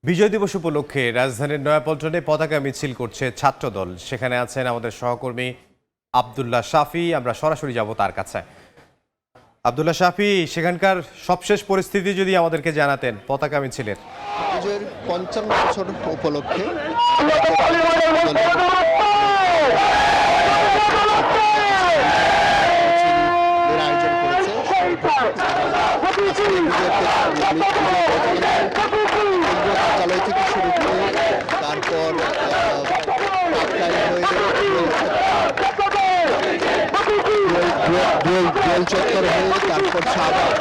বিজয় দিবস উপলক্ষে রাজধানীর নয়াপল্টনে পতাকা মিছিল করছে ছাত্রদল। সেখানে আছেন আমাদের সহকর্মী আব্দুল্লাহ শাফি। আমরা সরাসরি যাব তার কাছে। আব্দুল্লাহ শাফি, সেখানকার সবশেষ পরিস্থিতি যদি আমাদেরকে জানাতেন পতাকা মিছিলের। বিজয়ের ৫৫ বছর উপলক্ষে আয়োজন করেছে কার্যালয় থেকে শুরু করে তারপর গোল চত্বর হয়ে তারপর শাহবাগ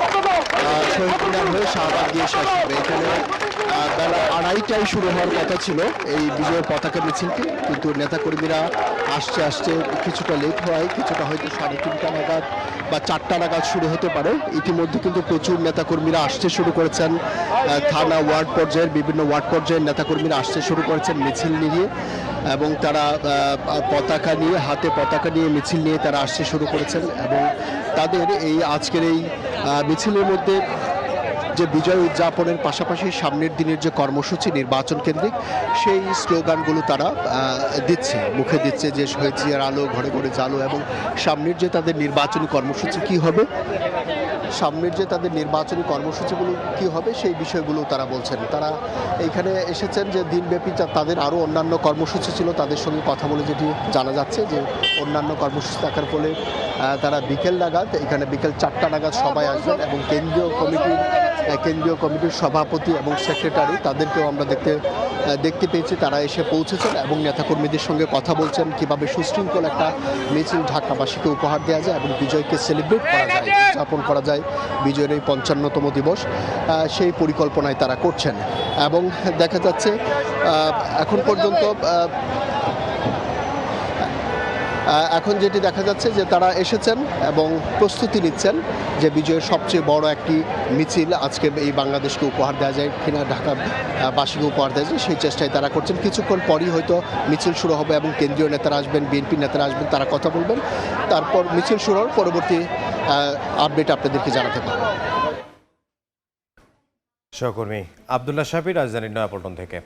শহীদ মিনার হয়ে শাহবাগ দিয়ে শেষ হবে। এখানে বেলা ২:৩০টায় শুরু হওয়ার কথা ছিল এই বিজয়ের পতাকা মিছিলটি, কিন্তু নেতাকর্মীরা আসতে কিছুটা লেট হয়, কিছুটা হয়তো ৩:৩০ নাগাদ বা ৪টা নাগাদ শুরু হতে পারে। ইতিমধ্যে কিন্তু প্রচুর নেতাকর্মীরা আসতে শুরু করেছেন। থানা ওয়ার্ড পর্যায়ের বিভিন্ন ওয়ার্ড পর্যায়ের নেতাকর্মীরা আসতে শুরু করেছেন মিছিল নিয়ে, এবং তারা পতাকা নিয়ে হাতে পতাকা নিয়ে মিছিল নিয়ে তারা আসতে শুরু করেছেন। এবং তাদের এই আজকের এই মিছিলের মধ্যে যে বিজয় উদযাপনের পাশাপাশি সামনের দিনের যে কর্মসূচি নির্বাচন কেন্দ্রিক, সেই স্লোগানগুলো তারা দিচ্ছে, মুখে দিচ্ছে যে শহীদ জিয়ার আলো ঘরে ঘরে জালো। এবং সামনের যে তাদের নির্বাচনী কর্মসূচি কি হবে, কর্মসূচিগুলো কি হবে সেই বিষয়গুলো তারা বলছেন। তারা এইখানে এসেছেন যে দিনব্যাপী তাদের আরও অন্যান্য কর্মসূচি ছিল, তাদের সঙ্গে কথা বলে যেটি জানা যাচ্ছে যে অন্যান্য কর্মসূচি থাকার ফলে তারা বিকেল নাগাদ এখানে বিকেল ৪টা নাগাদ সবাই আসবেন। এবং কেন্দ্রীয় কমিটির সভাপতি এবং সেক্রেটারি তাদেরকেও আমরা দেখতে পেয়েছি, তারা এসে পৌঁছেছেন এবং নেতাকর্মীদের সঙ্গে কথা বলছেন কিভাবে সুশৃঙ্খল একটা মিছিল ঢাকাবাসীকে উপহার দেওয়া যায় এবং বিজয়কে সেলিব্রেট করা যায়, উদযাপন করা যায় বিজয়ের এই ৫৫তম দিবস, সেই পরিকল্পনায় তারা করছেন। এবং দেখা যাচ্ছে এখন পর্যন্ত এখন যেটি দেখা যাচ্ছে যে তারা এসেছেন এবং প্রস্তুতি নিচ্ছেন যে বিজয়ের সবচেয়ে বড় একটি মিছিল আজকে এই বাংলাদেশকে উপহার দেওয়া যায় কিনা, ঢাকাবাসীকে উপহার দেওয়া যায় সেই চেষ্টায় তারা করছেন। কিছুক্ষণ পরই হয়তো মিছিল শুরু হবে এবং কেন্দ্রীয় নেতারা আসবেন, বিএনপি নেতারা আসবেন, তারা কথা বলবেন। তারপর মিছিল শুরু হওয়ার পরবর্তী আপডেট আপনাদেরকে জানাতে পারব। সহকর্মী আব্দুল্লাহ শাফি, রাজধানীর নয়াপল্টন থেকে।